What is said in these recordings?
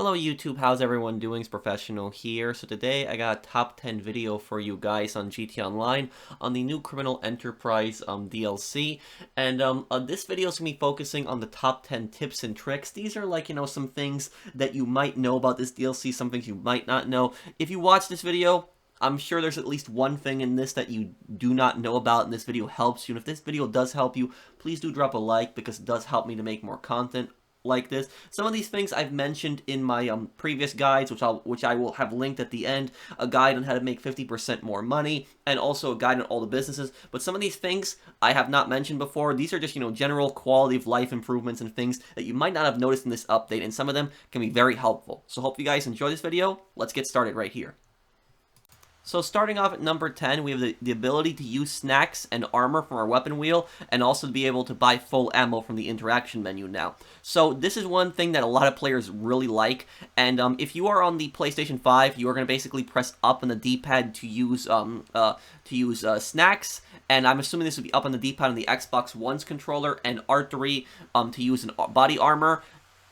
Hello YouTube, how's everyone doing? It's Professional here. So today I got a top 10 video for you guys on GT Online on the new Criminal Enterprise DLC. And this video is going to be focusing on the top 10 tips and tricks. These are like, some things that you might know about this DLC, some things you might not know. If you watch this video, I'm sure there's at least one thing in this that you do not know about and this video helps you. And if this video does help you, please do drop a like because it does help me to make more content like this. Some of these things I've mentioned in my previous guides, which I will have linked at the end, a guide on how to make 50% more money, and also a guide on all the businesses. But some of these things I have not mentioned before. These are just, general quality of life improvements and things that you might not have noticed in this update, and some of them can be very helpful. So hope you guys enjoy this video. Let's get started right here. So starting off at number 10, we have the ability to use snacks and armor from our weapon wheel, and also to be able to buy full ammo from the interaction menu now. So this is one thing that a lot of players really like, and if you are on the PlayStation 5, you are going to basically press up on the D-pad to use snacks, and I'm assuming this would be up on the D-pad on the Xbox One's controller, and R3 to use an body armor.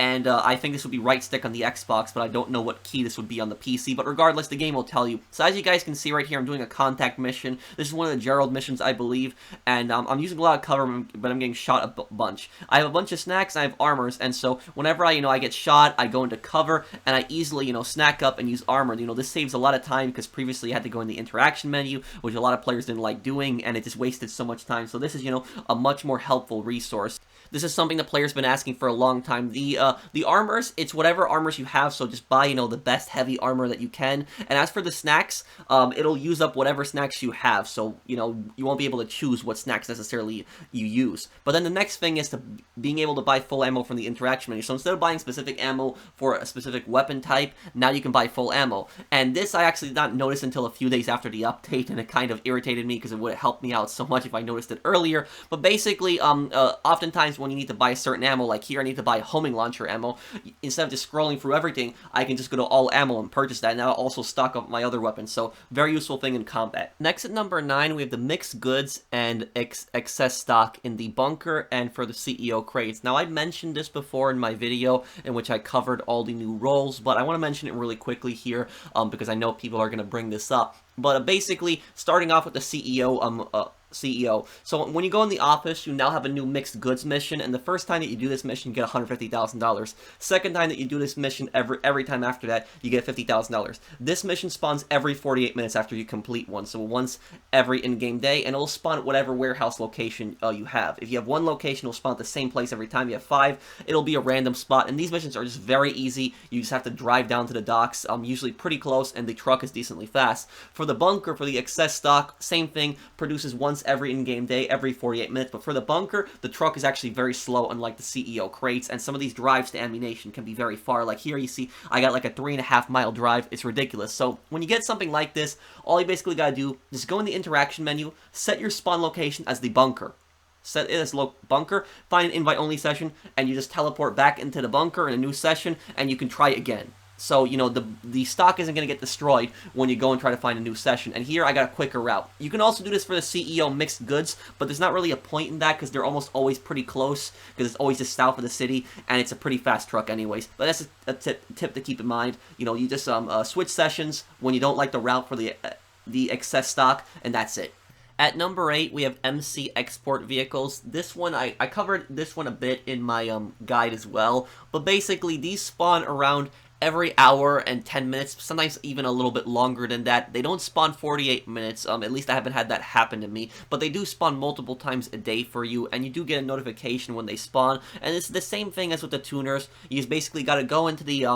And I think this would be right stick on the Xbox, but I don't know what key this would be on the PC. But regardless, the game will tell you. So as you guys can see right here, I'm doing a contact mission. This is one of the Gerald missions, I believe. And I'm using a lot of cover, but I'm getting shot a bunch. I have a bunch of snacks, and I have armors. And so whenever I get shot, I go into cover, and I easily, snack up and use armor. This saves a lot of time, because previously I had to go in the interaction menu, which a lot of players didn't like doing, and it just wasted so much time. So this is, a much more helpful resource. This is something the players been asking for a long time. The armors, it's whatever armors you have, so just buy, the best heavy armor that you can. And as for the snacks, it'll use up whatever snacks you have, so, you won't be able to choose what snacks necessarily you use. But then the next thing is being able to buy full ammo from the interaction menu. So instead of buying specific ammo for a specific weapon type, now you can buy full ammo. And this I actually did not notice until a few days after the update, and it kind of irritated me because it would have helped me out so much if I noticed it earlier. But basically, oftentimes when you need to buy a certain ammo, like here I need to buy homing launcher ammo, instead of just scrolling through everything, I can just go to all ammo and purchase that, and now also stock up my other weapons, so very useful thing in combat. Next at number 9, we have the mixed goods and excess stock in the bunker and for the CEO crates. Now I mentioned this before in my video in which I covered all the new roles, but I want to mention it really quickly here because I know people are going to bring this up. But basically, starting off with the CEO. So when you go in the office, you now have a new mixed goods mission, and the first time that you do this mission, you get $150,000. Second time that you do this mission, every time after that, you get $50,000. This mission spawns every 48 minutes after you complete one, so once every in-game day, and it'll spawn at whatever warehouse location you have. If you have one location, it'll spawn at the same place every time. You have 5, it'll be a random spot, and these missions are just very easy. You just have to drive down to the docks, usually pretty close, and the truck is decently fast. For the bunker, for the excess stock, same thing, produces once every in-game day, every 48 minutes, but for the bunker, the truck is actually very slow, unlike the CEO crates, and some of these drives to ammunition can be very far. Like here you see, I got like a 3.5-mile drive. It's ridiculous. So when you get something like this, all you basically gotta do, just go in the interaction menu, set your spawn location as the bunker. Set it as bunker, find an invite-only session, and you just teleport back into the bunker in a new session, and you can try it again. So, the stock isn't going to get destroyed when you go and try to find a new session. And here, I got a quicker route. You can also do this for the CEO mixed goods, but there's not really a point in that because they're almost always pretty close because it's always just south of the city, and it's a pretty fast truck anyways. But that's a tip to keep in mind. You just switch sessions when you don't like the route for the excess stock, and that's it. At number 8, we have MC export vehicles. This one, I covered this one a bit in my guide as well, but basically, these spawn around every hour and 10 minutes, sometimes even a little bit longer than that. They don't spawn 48 minutes, at least I haven't had that happen to me, but they do spawn multiple times a day for you, and you do get a notification when they spawn, and it's the same thing as with the tuners. You just basically gotta go into the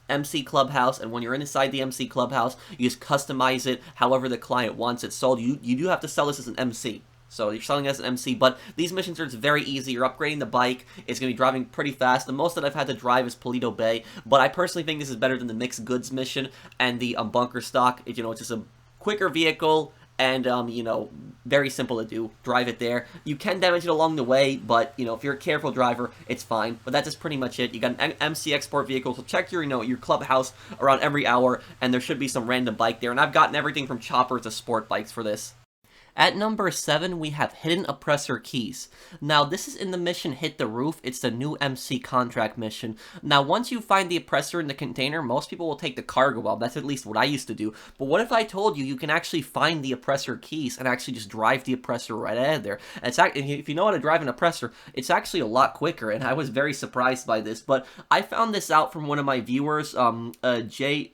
MC Clubhouse, and when you're inside the MC Clubhouse, you just customize it however the client wants it sold. You do have to sell this as an MC. So you're selling as an MC, but these missions are just very easy. You're upgrading the bike. It's going to be driving pretty fast. The most that I've had to drive is Paleto Bay, but I personally think this is better than the mixed goods mission and the bunker stock. It's just a quicker vehicle and, very simple to do. Drive it there. You can damage it along the way, but, if you're a careful driver, it's fine. But that's just pretty much it. You got an MC export vehicle, so check your, your clubhouse around every hour, and there should be some random bike there. And I've gotten everything from choppers to sport bikes for this. At number 7, we have Hidden Oppressor Keys. Now, this is in the mission Hit the Roof. It's the new MC contract mission. Now, once you find the Oppressor in the container, most people will take the cargo bomb. That's at least what I used to do. But what if I told you you can actually find the Oppressor Keys and actually just drive the Oppressor right out of there? And if you know how to drive an Oppressor, it's actually a lot quicker, and I was very surprised by this. But I found this out from one of my viewers, Ver80,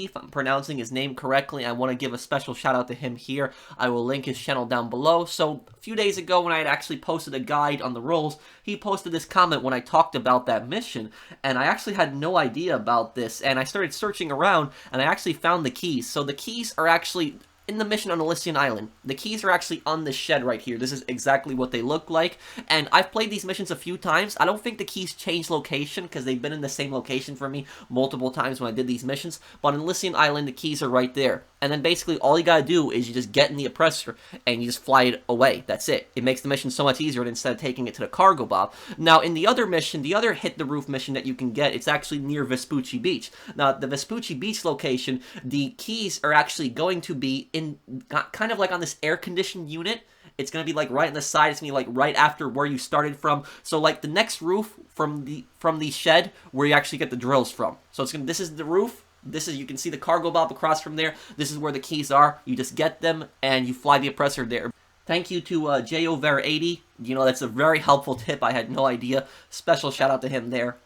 if I'm pronouncing his name correctly. I want to give a special shout out to him here. I will link his channel down below. So a few days ago when I had actually posted a guide on the rules, he posted this comment when I talked about that mission, and I actually had no idea about this, and I started searching around, and I actually found the keys. So the keys are actually in the mission on Elysian Island. The keys are actually on this shed right here. This is exactly what they look like, and I've played these missions a few times. I don't think the keys change location, because they've been in the same location for me multiple times when I did these missions, but on Elysian Island, the keys are right there. And then basically all you gotta do is you just get in the Oppressor, and you just fly it away. That's it. It makes the mission so much easier instead of taking it to the cargo bomb. Now, in the other mission, the other Hit the Roof mission that you can get, it's actually near Vespucci Beach. Now, the Vespucci Beach location, the keys are actually going to be in kind of like on this air-conditioned unit. It's going to be like right on the side. It's going to be like right after where you started from. So like the next roof from the shed where you actually get the drills from. So this is the roof. This is, you can see the cargo bomb across from there. This is where the keys are. You just get them and you fly the Oppressor there. Thank you to JoVer80. You know, that's a very helpful tip. I had no idea. Special shout out to him there.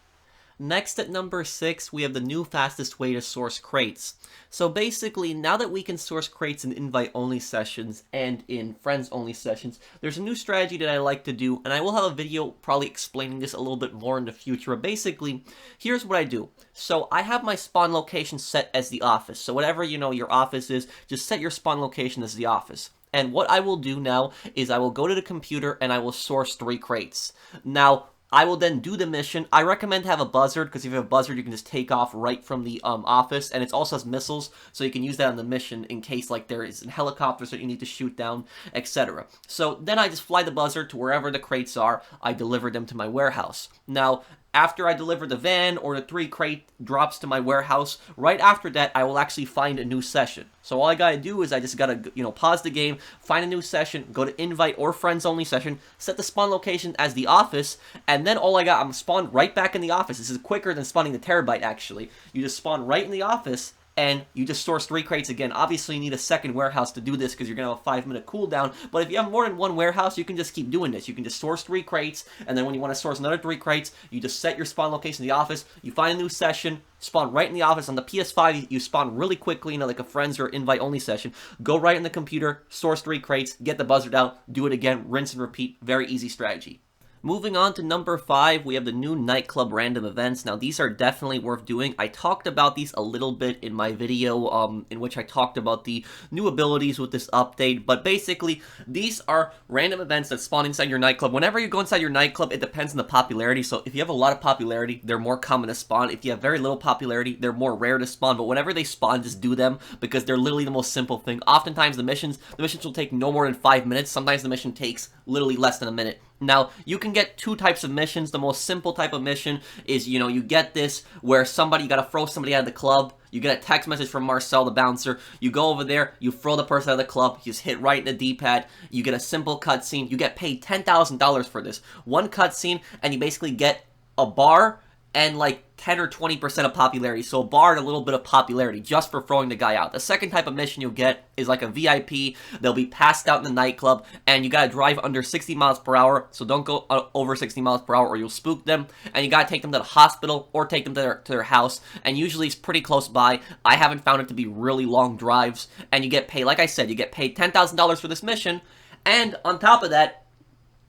Next, at number 6, we have the new fastest way to source crates. So basically, now that we can source crates in invite-only sessions and in friends-only sessions, there's a new strategy that I like to do, and I will have a video probably explaining this a little bit more in the future. But basically, here's what I do. So I have my spawn location set as the office. So whatever, you know, your office is, just set your spawn location as the office. And what I will do now is I will go to the computer and I will source 3 crates. Now, I will then do the mission. I recommend to have a buzzard, because if you have a buzzard, you can just take off right from the office, and it also has missiles, so you can use that on the mission in case like there is helicopters that you need to shoot down, etc. So then I just fly the buzzard to wherever the crates are. I deliver them to my warehouse. Now, after I deliver the van or the 3 crate drops to my warehouse, right after that, I will actually find a new session. So all I gotta do is I just gotta, you know, pause the game, find a new session, go to invite or friends only session, set the spawn location as the office, and then I'm spawned right back in the office. This is quicker than spawning the terabyte, actually. You just spawn right in the office, and you just source 3 crates again. Obviously, you need a second warehouse to do this because you're going to have a 5-minute cooldown. But if you have more than one warehouse, you can just keep doing this. You can just source 3 crates, and then when you want to source another 3 crates, you just set your spawn location in the office, you find a new session, spawn right in the office. On the PS5, you spawn really quickly, you know, like a friends or invite-only session. Go right in the computer, source 3 crates, get the buzzard out, do it again, rinse and repeat. Very easy strategy. Moving on to number 5, we have the new Nightclub random events. Now, these are definitely worth doing. I talked about these a little bit in my video in which I talked about the new abilities with this update, but basically, these are random events that spawn inside your nightclub. Whenever you go inside your nightclub, it depends on the popularity. So if you have a lot of popularity, they're more common to spawn. If you have very little popularity, they're more rare to spawn, but whenever they spawn, just do them because they're literally the most simple thing. Oftentimes, the missions will take no more than 5 minutes. Sometimes the mission takes literally less than a minute. Now, you can get 2 types of missions. The most simple type of mission is, you know, you get this where you gotta throw somebody out of the club. You get a text message from Marcel, the bouncer. You go over there, you throw the person out of the club, you just hit right in the D-pad. You get a simple cutscene. You get paid $10,000 for this. One cutscene, and you basically get a bar and like 10 or 20% of popularity. So a bar and a little bit of popularity just for throwing the guy out. The second type of mission you'll get is like a VIP. They'll be passed out in the nightclub, and you gotta drive under 60 miles per hour. So don't go over 60 miles per hour or you'll spook them. And you gotta take them to the hospital or take them to their house. And usually it's pretty close by. I haven't found it to be really long drives. And you get paid, like I said, you get paid $10,000 for this mission. And on top of that,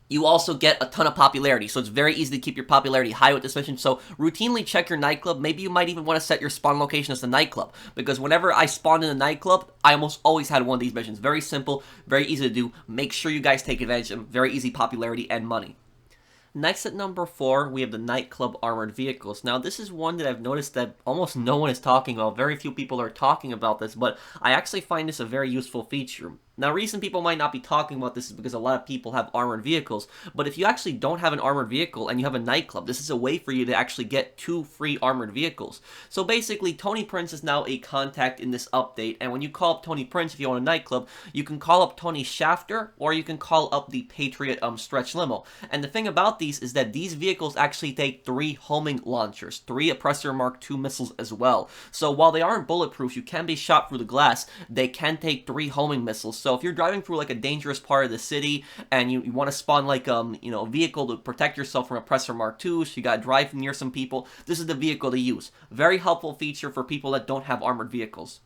you also get a ton of popularity, so it's very easy to keep your popularity high with this mission. So routinely check your nightclub. Maybe you might even want to set your spawn location as the nightclub, because whenever I spawned in a nightclub, I almost always had one of these missions. Very simple, very easy to do. Make sure you guys take advantage of them. Very easy popularity and money. Next at number 4, we have the Nightclub Armored Vehicles. Now, this is one that I've noticed that almost no one is talking about. Very few people are talking about this, but I actually find this a very useful feature. Now, reason people might not be talking about this is because a lot of people have armored vehicles, but if you actually don't have an armored vehicle and you have a nightclub, this is a way for you to actually get 2 free armored vehicles. So basically, Tony Prince is now a contact in this update, and when you call up Tony Prince if you own a nightclub, you can call up Tony Shafter, or you can call up the Patriot stretch limo. And the thing about these is that these vehicles actually take 3 homing launchers, 3 Oppressor Mark II missiles as well. So while they aren't bulletproof, you can be shot through the glass, they can take 3 homing missiles. So if you're driving through like a dangerous part of the city and you want to spawn like a vehicle to protect yourself from Oppressor Mark II, so you gotta drive near some people, this is the vehicle to use. Very helpful feature for people that don't have armored vehicles.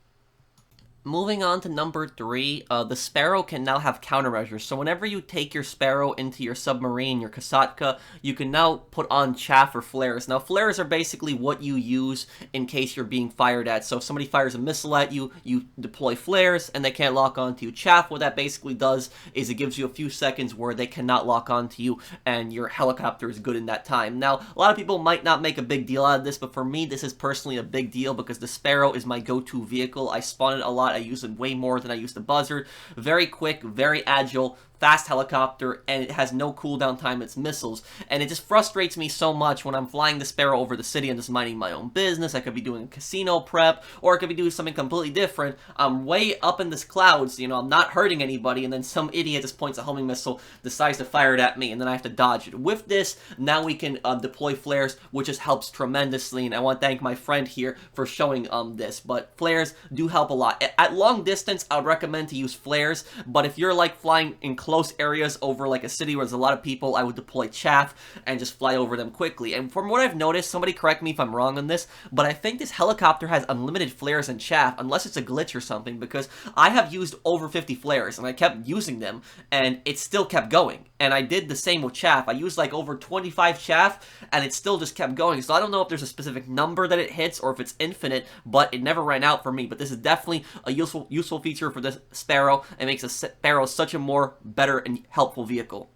Moving on to number 3, the Sparrow can now have countermeasures. So whenever you take your Sparrow into your submarine, your Kasatka, you can now put on chaff or flares. Now, flares are basically what you use in case you're being fired at. So if somebody fires a missile at you, you deploy flares, and they can't lock onto you. Chaff, what that basically does is it gives you a few seconds where they cannot lock onto you, and your helicopter is good in that time. Now, a lot of people might not make a big deal out of this, but for me, this is personally a big deal because the Sparrow is my go-to vehicle. I spawn it a lot. I use it way more than I use the Buzzard. Very quick, very agile, fast helicopter, and it has no cooldown time, it's missiles, and it just frustrates me so much when I'm flying the Sparrow over the city and just minding my own business. I could be doing casino prep, or I could be doing something completely different. I'm way up in the clouds, I'm not hurting anybody, and then some idiot just points a homing missile, decides to fire it at me, and then I have to dodge it. With this, now we can deploy flares, which just helps tremendously, and I want to thank my friend here for showing this, but flares do help a lot. At long distance, I would recommend to use flares, but if you're like flying in close areas over like a city where there's a lot of people, I would deploy chaff and just fly over them quickly. And from what I've noticed, somebody correct me if I'm wrong on this, but I think this helicopter has unlimited flares and chaff, unless it's a glitch or something, because I have used over 50 flares and I kept using them and it still kept going. And I did the same with chaff. I used like over 25 chaff and it still just kept going. So I don't know if there's a specific number that it hits or if it's infinite, but it never ran out for me. But this is definitely a useful feature for this Sparrow. It makes a Sparrow such a more better and helpful vehicle.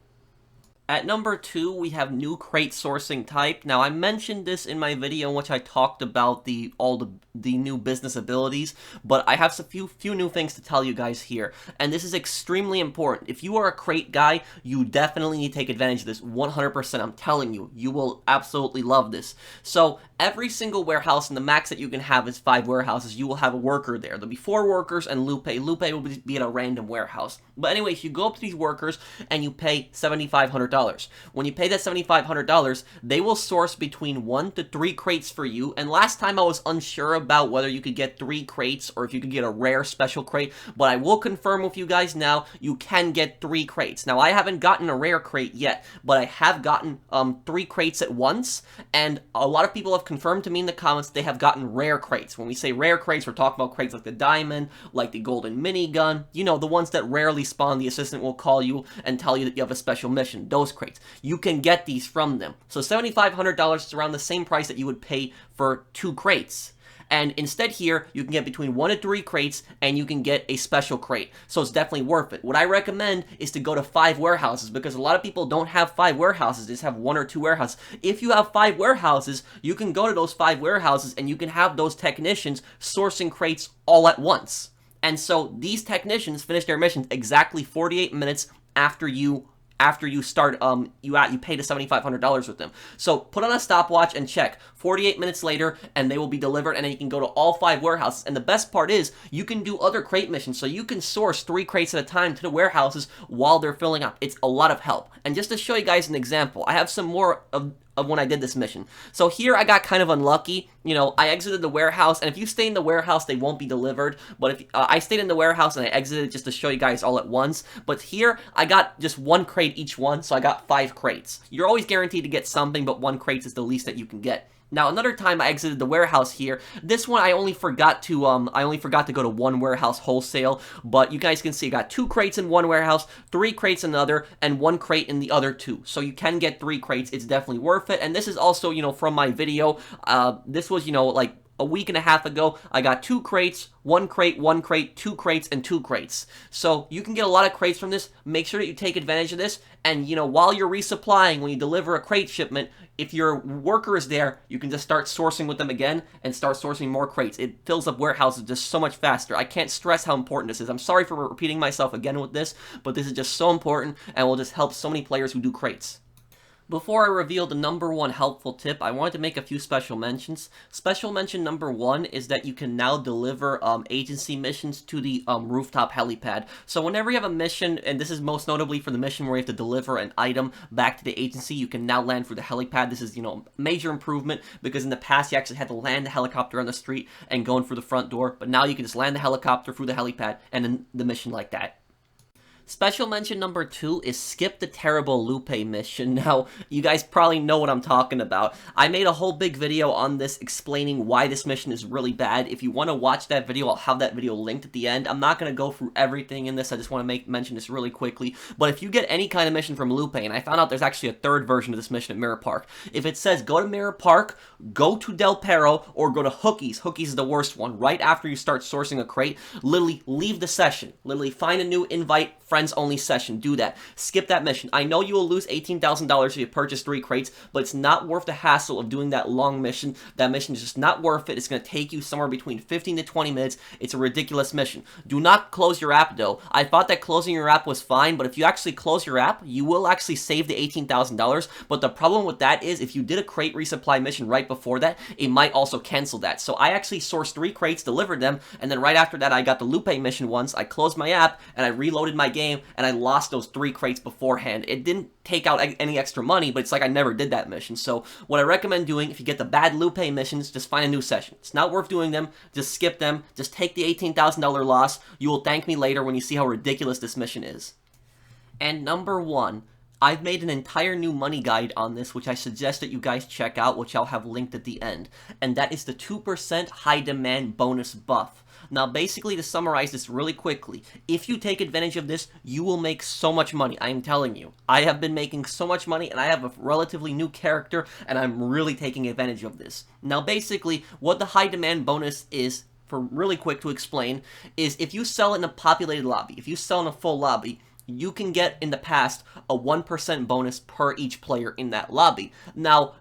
At number 2, we have new crate sourcing type. Now, I mentioned this in my video in which I talked about all the new business abilities, but I have a few new things to tell you guys here, and this is extremely important. If you are a crate guy, you definitely need to take advantage of this 100%. I'm telling you, you will absolutely love this. So, every single warehouse, and the max that you can have is 5 warehouses, you will have a worker there. There'll be 4 workers and Lupe. Lupe will be at a random warehouse. But anyway, if you go up to these workers and you pay $7,500, when you pay that $7,500, they will source between 1 to 3 crates for you. And last time I was unsure about whether you could get 3 crates or if you could get a rare special crate, but I will confirm with you guys now, you can get 3 crates. Now, I haven't gotten a rare crate yet, but I have gotten 3 crates at once, and a lot of people have confirmed to me in the comments they have gotten rare crates. When we say rare crates, we're talking about crates like the diamond, like the golden minigun, the ones that rarely spawn. The assistant will call you and tell you that you have a special mission. Those crates. You can get these from them. So $7,500 is around the same price that you would pay for 2 crates. And instead here, you can get between 1 to 3 crates, and you can get a special crate. So it's definitely worth it. What I recommend is to go to 5 warehouses, because a lot of people don't have 5 warehouses, they just have 1 or 2 warehouses. If you have 5 warehouses, you can go to those 5 warehouses, and you can have those technicians sourcing crates all at once. And so these technicians finish their missions exactly 48 minutes after you start, you pay the $7,500 with them. So put on a stopwatch and check 48 minutes later, and they will be delivered, and then you can go to all 5 warehouses. And the best part is you can do other crate missions, so you can source 3 crates at a time to the warehouses while they're filling up. It's a lot of help. And just to show you guys an example, I have some more of when I did this mission. So here I got kind of unlucky. I exited the warehouse, and if you stay in the warehouse, they won't be delivered. But if I stayed in the warehouse and I exited just to show you guys all at once. But here I got just 1 crate each one, so I got 5 crates. You're always guaranteed to get something, but 1 crate is the least that you can get. Now, another time I exited the warehouse here, this one I only forgot to go to 1 warehouse wholesale, but you guys can see I got 2 crates in 1 warehouse, 3 crates in another, and 1 crate in the other 2. So you can get 3 crates, it's definitely worth it. And this is also, from my video, this was, like a week and a half ago, I got 2 crates, 1 crate, 1 crate, 2 crates, and 2 crates. So you can get a lot of crates from this. Make sure that you take advantage of this. And, you know, while you're resupplying, when you deliver a crate shipment, if your worker is there, you can just start sourcing with them again and start sourcing more crates. It fills up warehouses just so much faster. I can't stress how important this is. I'm sorry for repeating myself again with this, but this is just so important and will just help so many players who do crates. Before I reveal the #1 helpful tip, I wanted to make a few special mentions. Special mention #1 is that you can now deliver agency missions to the rooftop helipad. So whenever you have a mission, and this is most notably for the mission where you have to deliver an item back to the agency, you can now land through the helipad. This is, you know, major improvement, because in the past you actually had to land the helicopter on the street and go in through the front door, but now you can just land the helicopter through the helipad and then the mission like that. Special mention #2 is skip the terrible Lupe mission. Now, you guys probably know what I'm talking about. I made a whole big video on this explaining why this mission is really bad. If you want to watch that video, I'll have that video linked at the end. I'm not going to go through everything in this. I just want to mention this really quickly. But if you get any kind of mission from Lupe, and I found out there's actually a 3rd version of this mission at Mirror Park. If it says go to Mirror Park, go to Del Perro, or go to Hookie's. Hookie's is the worst one. Right after you start sourcing a crate, literally leave the session. Literally find a new invite, friends only session. Do that. Skip that mission. I know you will lose $18,000 if you purchase 3 crates, but it's not worth the hassle of doing that long mission. That mission is just not worth it. It's going to take you somewhere between 15 to 20 minutes. It's a ridiculous mission. Do not close your app, though. I thought that closing your app was fine, but if you actually close your app, you will actually save the $18,000, but the problem with that is if you did a crate resupply mission right before that, it might also cancel that. So I actually sourced 3 crates, delivered them, and then right after that I got the Lupe mission once. I closed my app, and I reloaded my game, and I lost those 3 crates beforehand. It didn't take out any extra money, but it's like I never did that mission. So what I recommend doing, if you get the bad Lupe missions, just find a new session. It's not worth doing them. Just skip them. Just take the $18,000 loss. You will thank me later when you see how ridiculous this mission is. And #1, I've made an entire new money guide on this, which I suggest that you guys check out, which I'll have linked at the end. And that is the 2% high demand bonus buff. Now, basically, to summarize this really quickly, if you take advantage of this, you will make so much money. I am telling you. I have been making so much money, and I have a relatively new character, and I'm really taking advantage of this. Now, basically, what the high demand bonus is, for really quick to explain, is if you sell in a populated lobby, if you sell in a full lobby, you can get, in the past, a 1% bonus per each player in that lobby. Now,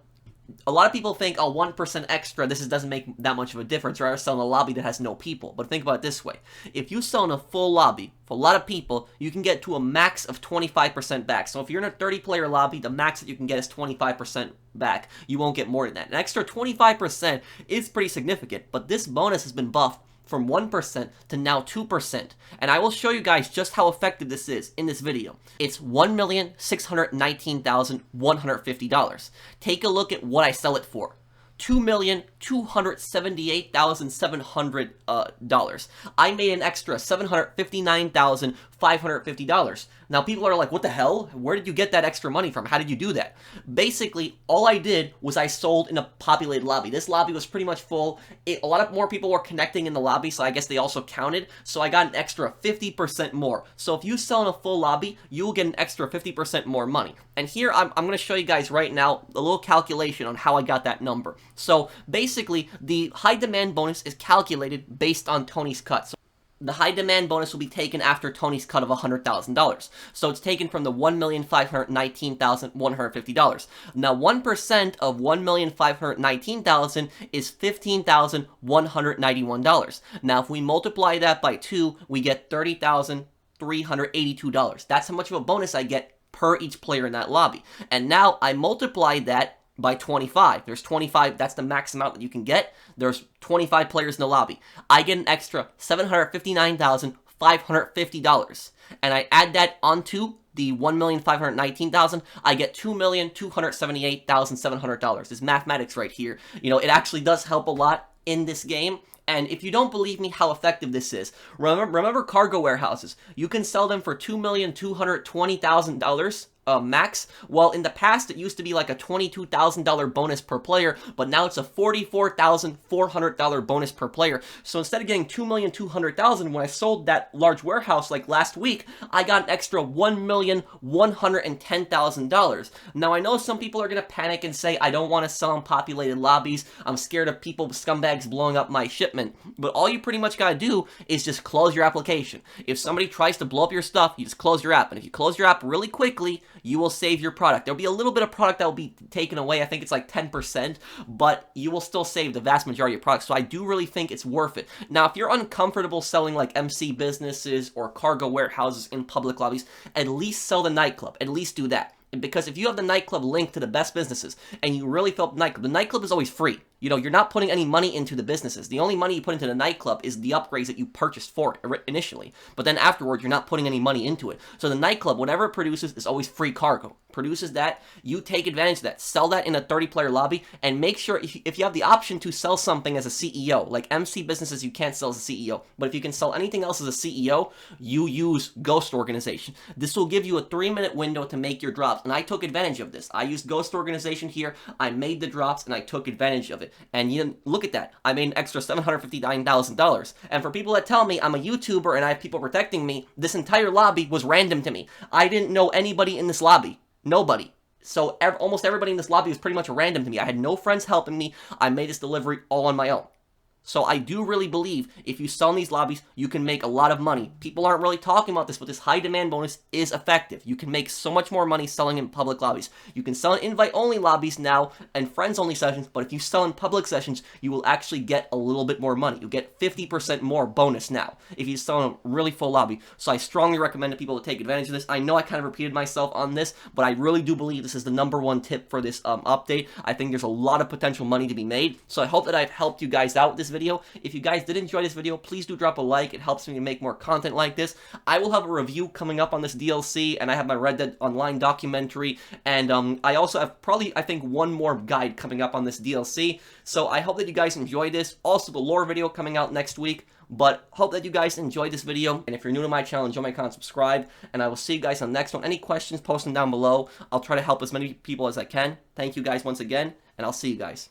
a lot of people think, oh, 1% extra, this doesn't make that much of a difference, or I sell in a lobby that has no people. But think about it this way. If you sell in a full lobby for a lot of people, you can get to a max of 25% back. So if you're in a 30-player lobby, the max that you can get is 25% back. You won't get more than that. An extra 25% is pretty significant, but this bonus has been buffed from 1% to now 2%. And I will show you guys just how effective this is in this video. It's $1,619,150. Take a look at what I sell it for. $2,278,700. I made an extra $759,550. Now, people are like, what the hell? Where did you get that extra money from? How did you do that? Basically, all I did was I sold in a populated lobby. This lobby was pretty much full. A lot of more people were connecting in the lobby, so I guess they also counted. So I got an extra 50% more. So if you sell in a full lobby, you will get an extra 50% more money. And here, I'm going to show you guys right now a little calculation on how I got that number. So basically, the high demand bonus is calculated based on Tony's cut. So the high demand bonus will be taken after Tony's cut of $100,000. So it's taken from the $1,519,150. Now, 1% of $1,519,000 is $15,191. Now, if we multiply that by 2, we get $30,382. That's how much of a bonus I get per each player in that lobby. And now I multiply that by 25. There's 25, that's the max amount that you can get. There's 25 players in the lobby. I get an extra $759,550. And I add that onto the $1,519,000, I get $2,278,700. This mathematics right here. You know, it actually does help a lot in this game. And if you don't believe me how effective this is, remember cargo warehouses. You can sell them for $2,220,000 max. Well, in the past, it used to be like a $22,000 bonus per player, but now it's a $44,400 bonus per player. So instead of getting $2,200,000 when I sold that large warehouse like last week, I got an extra $1,110,000. Now, I know some people are going to panic and say, I don't want to sell in populated lobbies. I'm scared of people, scumbags, blowing up my shipment. But all you pretty much got to do is just close your application. If somebody tries to blow up your stuff, you just close your app. And if you close your app really quickly, you will save your product. There'll be a little bit of product that will be taken away. I think it's like 10%, but you will still save the vast majority of products. So I do really think it's worth it. Now, if you're uncomfortable selling like MC businesses or cargo warehouses in public lobbies, at least sell the nightclub. At least do that. Because if you have the nightclub linked to the best businesses and you really felt the nightclub is always free. You know, you're not putting any money into the businesses. The only money you put into the nightclub is the upgrades that you purchased for it initially. But then afterward, you're not putting any money into it. So the nightclub, whatever it produces, is always free cargo. Produces that, you take advantage of that. Sell that in a 30-player lobby, and make sure if you have the option to sell something as a CEO, like MC businesses you can't sell as a CEO, but if you can sell anything else as a CEO, you use Ghost Organization. This will give you a 3-minute window to make your drops, and I took advantage of this. I used Ghost Organization here, I made the drops, and I took advantage of it. And you look at that, I made an extra $759,000. And for people that tell me I'm a YouTuber and I have people protecting me, this entire lobby was random to me. I didn't know anybody in this lobby. Nobody. So almost everybody in this lobby was pretty much random to me. I had no friends helping me. I made this delivery all on my own. So I do really believe if you sell in these lobbies, you can make a lot of money. People aren't really talking about this, but this high demand bonus is effective. You can make so much more money selling in public lobbies. You can sell in invite-only lobbies now and friends-only sessions, but if you sell in public sessions, you will actually get a little bit more money. You get 50% more bonus now if you sell in a really full lobby. So I strongly recommend that people to take advantage of this. I know I kind of repeated myself on this, but I really do believe this is the #1 tip for this update. I think there's a lot of potential money to be made. So I hope that I've helped you guys out with this video. If you guys did enjoy this video, please do drop a like. It helps me to make more content like this. I will have a review coming up on this DLC, and I have my Red Dead Online documentary, and I also have probably, I think, one more guide coming up on this DLC. So I hope that you guys enjoy this. Also, the lore video coming out next week. But hope that you guys enjoyed this video, and if you're new to my channel, enjoy my content, subscribe, and I will see you guys on the next one. Any questions, post them down below. I'll try to help as many people as I can. Thank you guys once again, and I'll see you guys.